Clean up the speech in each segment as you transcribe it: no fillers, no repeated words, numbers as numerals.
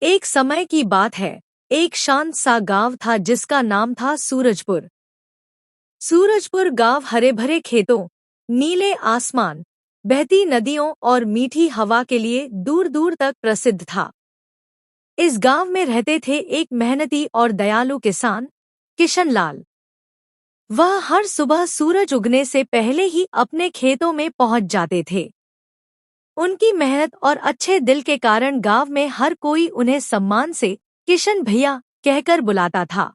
एक समय की बात है, एक शांत सा गांव था जिसका नाम था सूरजपुर। सूरजपुर गांव हरे भरे खेतों, नीले आसमान, बहती नदियों और मीठी हवा के लिए दूर दूर तक प्रसिद्ध था। इस गांव में रहते थे एक मेहनती और दयालु किसान, किशनलाल। वह हर सुबह सूरज उगने से पहले ही अपने खेतों में पहुंच जाते थे। उनकी मेहनत और अच्छे दिल के कारण गांव में हर कोई उन्हें सम्मान से किशन भैया कहकर बुलाता था।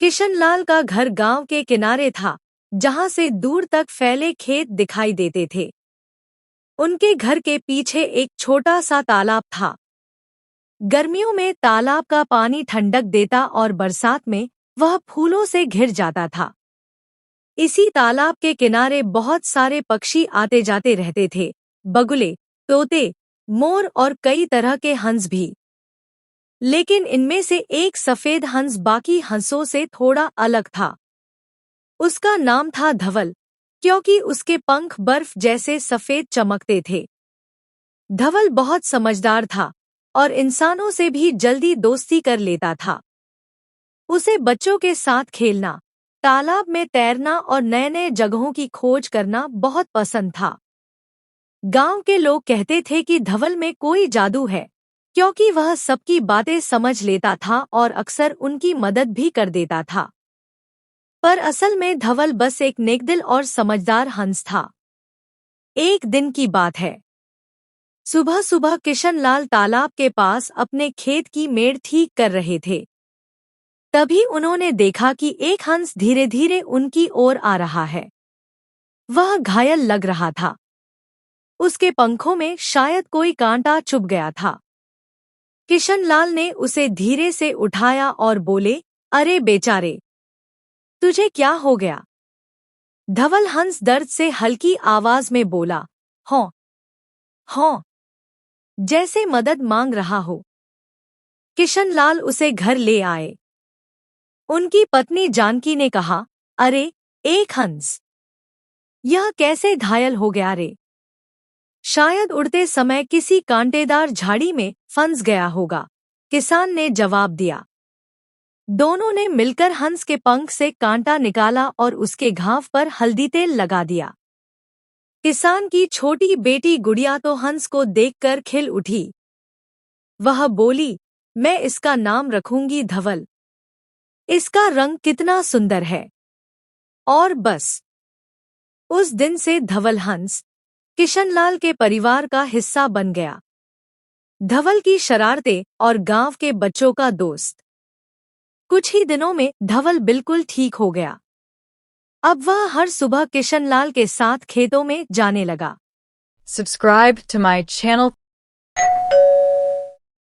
किशनलाल का घर गांव के किनारे था, जहां से दूर तक फैले खेत दिखाई देते थे। उनके घर के पीछे एक छोटा सा तालाब था। गर्मियों में तालाब का पानी ठंडक देता और बरसात में वह फूलों से घिर जाता था। इसी तालाब के किनारे बहुत सारे पक्षी आते जाते रहते थे, बगुले, तोते, मोर और कई तरह के हंस भी। लेकिन इनमें से एक सफेद हंस बाकी हंसों से थोड़ा अलग था। उसका नाम था धवल, क्योंकि उसके पंख बर्फ जैसे सफेद चमकते थे। धवल बहुत समझदार था और इंसानों से भी जल्दी दोस्ती कर लेता था। उसे बच्चों के साथ खेलना, तालाब में तैरना और नए नए जगहों की खोज करना बहुत पसंद था। गांव के लोग कहते थे कि धवल में कोई जादू है, क्योंकि वह सबकी बातें समझ लेता था और अक्सर उनकी मदद भी कर देता था। पर असल में धवल बस एक नेकदिल और समझदार हंस था। एक दिन की बात है। सुबह सुबह किशनलाल तालाब के पास अपने खेत की मेड़ ठीक कर रहे थे। तभी उन्होंने देखा कि एक हंस धीरे धीरे उनकी ओर आ रहा है। वह घायल लग रहा था। उसके पंखों में शायद कोई कांटा चुभ गया था। किशनलाल ने उसे धीरे से उठाया और बोले, अरे बेचारे, तुझे क्या हो गया? धवल हंस दर्द से हल्की आवाज में बोला, हाँ हाँ, जैसे मदद मांग रहा हो। किशनलाल उसे घर ले आए। उनकी पत्नी जानकी ने कहा, अरे एक हंस, यह कैसे घायल हो गया रे? शायद उड़ते समय किसी कांटेदार झाड़ी में फंस गया होगा, किसान ने जवाब दिया। दोनों ने मिलकर हंस के पंख से कांटा निकाला और उसके घाव पर हल्दी तेल लगा दिया। किसान की छोटी बेटी गुड़िया तो हंस को देखकर खिल उठी। वह बोली, मैं इसका नाम रखूंगी धवल। इसका रंग कितना सुंदर है। और बस उस दिन से धवल हंस किशनलाल के परिवार का हिस्सा बन गया। धवल की शरारतें और गांव के बच्चों का दोस्त। कुछ ही दिनों में धवल बिल्कुल ठीक हो गया। अब वह हर सुबह किशनलाल के साथ खेतों में जाने लगा। Subscribe to my channel.